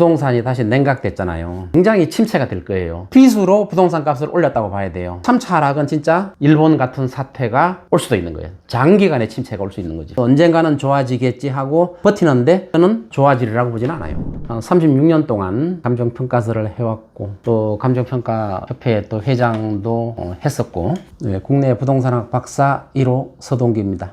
부동산이 다시 냉각됐잖아요. 굉장히 침체가 될 거예요. 빚으로 부동산 값을 올렸다고 봐야 돼요. 3차 하락은 진짜 일본 같은 사태가 올 수도 있는 거예요. 장기간의 침체가 올 수 있는 거지. 언젠가는 좋아지겠지 하고 버티는데 저는 좋아지리라고 보진 않아요. 36년 동안 감정평가서를 해왔고 또 감정평가협회 또 회장도 했었고 국내 부동산학 박사 1호 서동기입니다.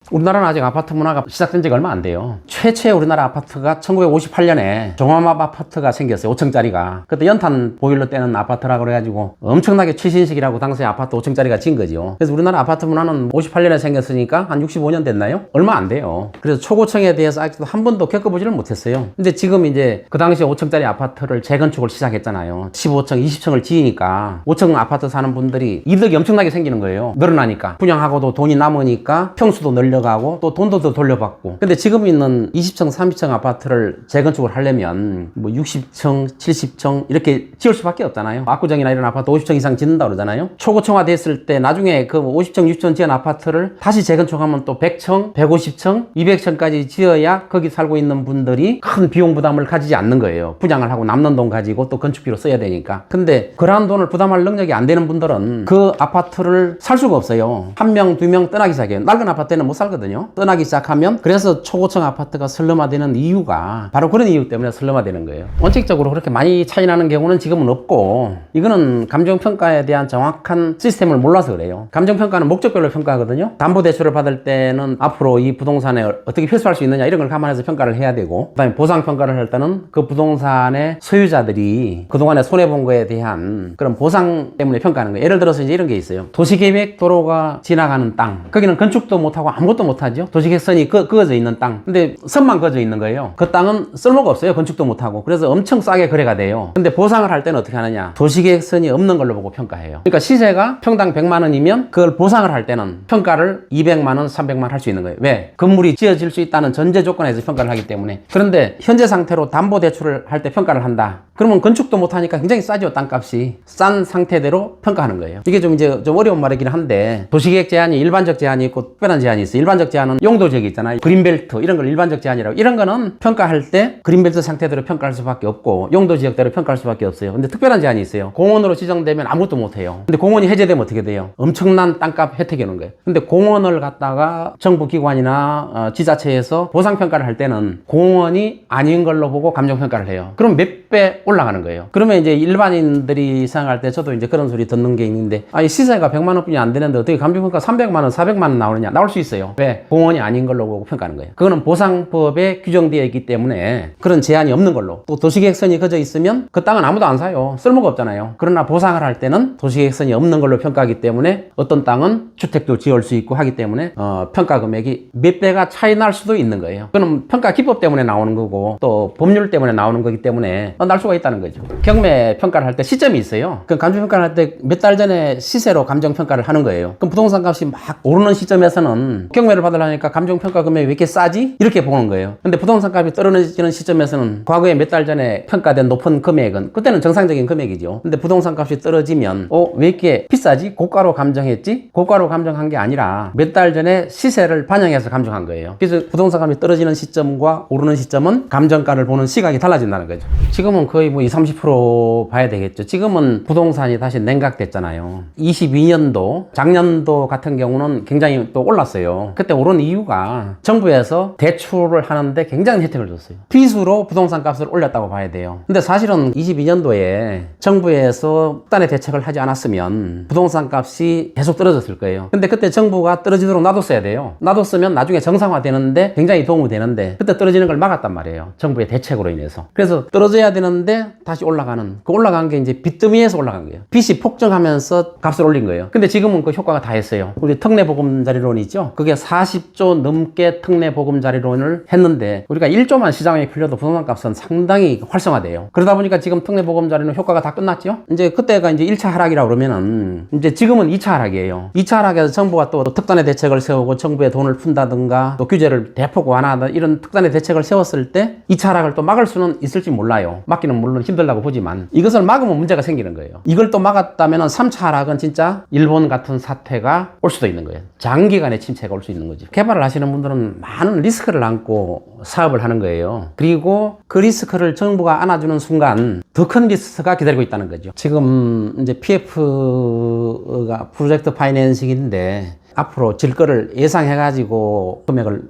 우리나라는 아직 아파트 문화가 시작된 지가 얼마 안 돼요. 최초의 우리나라 아파트가 1958년에 종합 아파트가 생겼어요. 5층짜리가. 그때 연탄 보일러 떼는 아파트라고 그래가지고 엄청나게 최신식이라고 당시에 아파트 5층짜리가 진 거죠. 그래서 우리나라 아파트 문화는 58년에 생겼으니까 한 65년 됐나요? 얼마 안 돼요. 그래서 초고층에 대해서 아직도 한 번도 겪어보지를 못했어요. 근데 지금 이제 그 당시에 5층짜리 아파트를 재건축을 시작했잖아요. 15층, 20층을 지으니까 5층 아파트 사는 분들이 이득이 엄청나게 생기는 거예요. 늘어나니까. 분양하고도 돈이 남으니까 평수도 늘려가고 또 돈도 더 돌려받고. 근데 지금 있는 20층, 30층 아파트를 재건축을 하려면 뭐 60층, 70층 이렇게 지을 수밖에 없잖아요. 압구정이나 이런 아파트 50층 이상 짓는다 그러잖아요. 초고층화 됐을 때 나중에 그 50층, 60층 지은 아파트를 다시 재건축하면 또 100층, 150층, 200층까지 지어야 거기 살고 있는 분들이 큰 비용 부담을 가지지 않는 거예요. 분양을 하고 남는 돈 가지고 또 건축비로 써야 되니까. 근데 그러한 돈을 부담할 능력이 안 되는 분들은 그 아파트를 살 수가 없어요. 한 명, 두 명 떠나기 시작해요. 낡은 아파트에는 못 살거든요. 떠나기 시작하면 그래서 초고층 아파트가 슬럼화되는 이유가 바로 그런 이유 때문에 슬럼화되는 거예요. 원칙적으로 그렇게 많이 차이 나는 경우는 지금은 없고 이거는 감정평가에 대한 정확한 시스템을 몰라서 그래요. 감정평가는 목적별로 평가하거든요. 담보대출을 받을 때는 앞으로 이 부동산에 어떻게 회수할 수 있느냐 이런 걸 감안해서 평가를 해야 되고 그 다음에 보상평가를 할 때는 그 부동산의 소유자들이 그동안에 손해본 거에 대한 그런 보상 때문에 평가하는 거예요. 예를 들어서 이제 이런 게 있어요. 도시계획 도로가 지나가는 땅 거기는 건축도 못하고 아무것도 못하죠. 도시객선이 그어져 있는 땅. 근데 선만 그어져 있는 거예요. 그 땅은 쓸모가 없어요. 건축도 못하고. 그래서 엄청 싸게 거래가 돼요. 근데 보상을 할 때는 어떻게 하느냐. 도시객선이 없는 걸로 보고 평가해요. 그러니까 시세가 평당 100만 원이면 그걸 보상을 할 때는 평가를 200만 원, 300만 원 할 수 있는 거예요. 왜? 건물이 지어질 수 있다는 전제 조건에서 평가를 하기 때문에. 그런데 현재 상태로 담보대출을 할 때 평가를 한다. 그러면 건축도 못하니까 굉장히 싸죠. 땅값이. 싼 상태대로 평가하는 거예요. 이게 좀 어려운 말이긴 한데 도시계획 제한이 일반적 제한이 있고 특별한 제한이 있어요. 일반적 제한은 용도지역이 있잖아요. 그린벨트 이런 걸 일반적 제한이라고. 이런 거는 평가할 때 그린벨트 상태대로 평가할 수밖에 없고 용도지역대로 평가할 수밖에 없어요. 근데 특별한 제한이 있어요. 공원으로 지정되면 아무것도 못해요. 근데 공원이 해제되면 어떻게 돼요? 엄청난 땅값 혜택이 오는 거예요. 근데 공원을 갖다가 정부 기관이나 지자체에서 보상평가를 할 때는 공원이 아닌 걸로 보고 감정평가를 해요. 그럼 몇 배 올라가는 거예요. 그러면 이제 일반인들이 생각할 때 저도 이제 그런 소리 듣는 게 있는데 아니 시세가 100만 원뿐이 안 되는데 어떻게 감정평가 300만 원, 400만 원 나오느냐? 나올 수 있어요. 왜? 공원이 아닌 걸로 보고 평가하는 거예요. 그거는 보상법에 규정되어 있기 때문에 그런 제한이 없는 걸로. 또 도시계획선이 그어져 있으면 그 땅은 아무도 안 사요. 쓸모가 없잖아요. 그러나 보상을 할 때는 도시계획선이 없는 걸로 평가하기 때문에 어떤 땅은 주택도 지을 수 있고 하기 때문에 평가 금액이 몇 배가 차이 날 수도 있는 거예요. 그건 평가 기법 때문에 나오는 거고 또 법률 때문에 나오는 거기 때문에 날 수가 있다는 거죠. 경매 평가를 할 때 시점이 있어요. 그럼 감정평가를 할 때 몇 달 전에 시세로 감정평가를 하는 거예요. 그럼 부동산 값이 막 오르는 시점에서는 경매를 받으려니까 감정평가 금액이 왜 이렇게 싸지? 이렇게 보는 거예요. 근데 부동산 값이 떨어지는 시점에서는 과거에 몇 달 전에 평가된 높은 금액은 그때는 정상적인 금액이죠. 근데 부동산 값이 떨어지면 왜 이렇게 비싸지? 고가로 감정했지? 고가로 감정한 게 아니라 몇 달 전에 시세를 반영해서 감정한 거예요. 그래서 부동산 값이 떨어지는 시점과 오르는 시점은 감정가를 보는 시각이 달라진다는 거죠. 지금은 거의 뭐 20, 30% 봐야 되겠죠. 지금은 부동산이 다시 냉각됐잖아요. 22년도, 작년도 같은 경우는 굉장히 또 올랐어요. 그때 오른 이유가 정부에서 대출을 하는데 굉장히 혜택을 줬어요. 빚으로 부동산 값을 올렸다고 봐야 돼요. 근데 사실은 22년도에 정부에서 특단의 대책을 하지 않았으면 부동산 값이 계속 떨어졌을 거예요. 근데 그때 정부가 떨어지도록 놔뒀어야 돼요. 놔뒀으면 나중에 정상화되는데 굉장히 도움이 되는데 그때 떨어지는 걸 막았단 말이에요. 정부의 대책으로 인해서. 그래서 떨어져야 되는데 다시 올라가는, 그 올라간 게 이제 빚더미에서 올라간 거예요. 빚이 폭증하면서 값을 올린 거예요. 근데 지금은 그 효과가 다 했어요. 우리 특례보금자리론 있죠? 그게 40조 넘게 특례보금자리론을 했는데 우리가 1조만 시장에 풀려도 부동산 값은 상당히 활성화돼요. 그러다 보니까 지금 특례보금자리론 효과가 다 끝났죠? 이제 그때가 이제 1차 하락이라고 그러면은 이제 지금은 2차 하락이에요. 2차 하락에서 정부가 또 특단의 대책을 세우고 정부의 돈을 푼다든가 또 규제를 대폭 완화하다 이런 특단의 대책을 세웠을 때 2차 하락을 또 막을 수는 있을지 몰라요. 막기는 물론 힘들다고 보지만 이것을 막으면 문제가 생기는 거예요. 이걸 또 막았다면 3차 하락은 진짜 일본 같은 사태가 올 수도 있는 거예요. 장기간의 침체가 올 수 수 있는 거죠. 개발을 하시는 분들은 많은 리스크를 안고 사업을 하는 거예요. 그리고 그 리스크를 정부가 안아주는 순간 더 큰 리스크가 기다리고 있다는 거죠. 지금 이제 PF가 프로젝트 파이낸싱인데 앞으로 질 거를 예상해가지고 금액을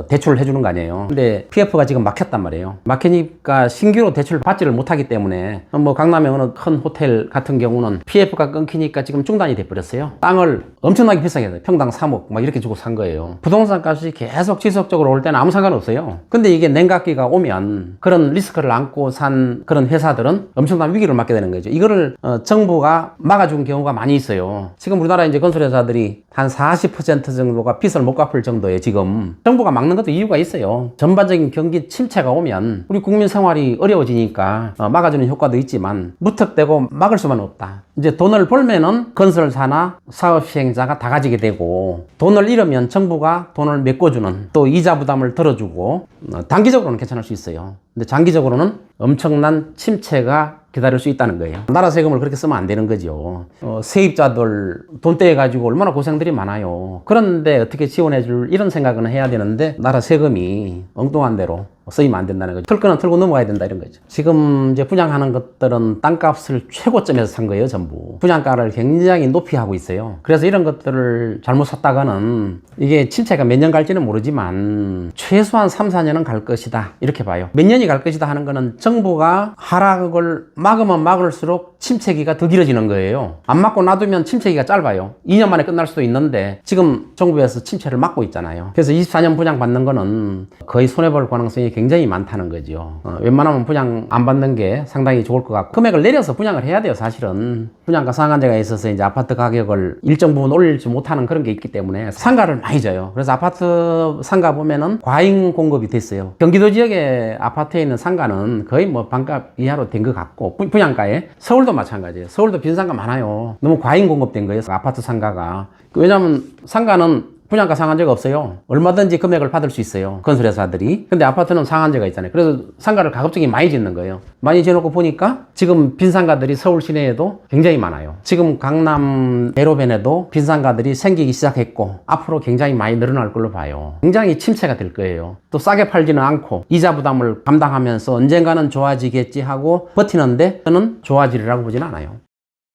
대출을 해주는 거 아니에요. 근데 PF가 지금 막혔단 말이에요. 막히니까 신규로 대출을 받지를 못하기 때문에 뭐 강남의 어느 큰 호텔 같은 경우는 PF가 끊기니까 지금 중단이 돼버렸어요. 땅을 엄청나게 비싸게 해요. 평당 3억 막 이렇게 주고 산 거예요. 부동산 값이 계속 지속적으로 올 때는 아무 상관없어요. 근데 이게 냉각기가 오면 그런 리스크를 안고 산 그런 회사들은 엄청난 위기를 맞게 되는 거죠. 이거를 정부가 막아준 경우가 많이 있어요. 지금 우리나라 이제 건설회사들이 한 40% 정도가 빚을 못 갚을 정도에 지금 정부가 막는 것도 이유가 있어요. 전반적인 경기 침체가 오면 우리 국민 생활이 어려워지니까 막아주는 효과도 있지만 무턱대고 막을 수만 없다. 이제 돈을 벌면은 건설사나 사업 시행자가 다 가지게 되고 돈을 잃으면 정부가 돈을 메꿔주는 또 이자 부담을 덜어주고 단기적으로는 괜찮을 수 있어요. 근데 장기적으로는 엄청난 침체가 기다릴 수 있다는 거예요. 나라 세금을 그렇게 쓰면 안 되는 거죠. 세입자들 돈 떼가지고 얼마나 고생들이 많아요. 그런데 어떻게 지원해줄 이런 생각은 해야 되는데 나라 세금이 엉뚱한 대로 쓰이면 안 된다는 거죠. 틀 거는 틀고 넘어가야 된다 이런 거죠. 지금 이제 분양하는 것들은 땅값을 최고점에서 산 거예요, 전부. 분양가를 굉장히 높이 하고 있어요. 그래서 이런 것들을 잘못 샀다가는 이게 침체가 몇 년 갈지는 모르지만 최소한 3, 4년은 갈 것이다 이렇게 봐요. 몇 년이 갈 것이다 하는 거는 정부가 하락을 막으면 막을수록 침체기가 더 길어지는 거예요. 안 막고 놔두면 침체기가 짧아요. 2년 만에 끝날 수도 있는데 지금 정부에서 침체를 막고 있잖아요. 그래서 24년 분양 받는 거는 거의 손해볼 가능성이 굉장히 많다는 거죠. 웬만하면 분양 안 받는 게 상당히 좋을 것 같고 금액을 내려서 분양을 해야 돼요. 사실은 분양가 상한제가 있어서 이제 아파트 가격을 일정 부분 올리지 못하는 그런 게 있기 때문에 상가를 많이 줘요. 그래서 아파트 상가 보면은 과잉 공급이 됐어요. 경기도 지역의 아파트에 있는 상가는 거의 뭐 반값 이하로 된 것 같고 분양가에 서울도 마찬가지예요. 서울도 빈상가 많아요. 너무 과잉 공급된 거예요. 아파트 상가가. 왜냐하면 상가는 분양가 상한제가 없어요. 얼마든지 금액을 받을 수 있어요. 건설회사들이. 근데 아파트는 상한제가 있잖아요. 그래서 상가를 가급적이 많이 짓는 거예요. 많이 지어놓고 보니까 지금 빈상가들이 서울 시내에도 굉장히 많아요. 지금 강남 대로변에도 빈상가들이 생기기 시작했고 앞으로 굉장히 많이 늘어날 걸로 봐요. 굉장히 침체가 될 거예요. 또 싸게 팔지는 않고 이자 부담을 감당하면서 언젠가는 좋아지겠지 하고 버티는데 저는 좋아지리라고 보지는 않아요.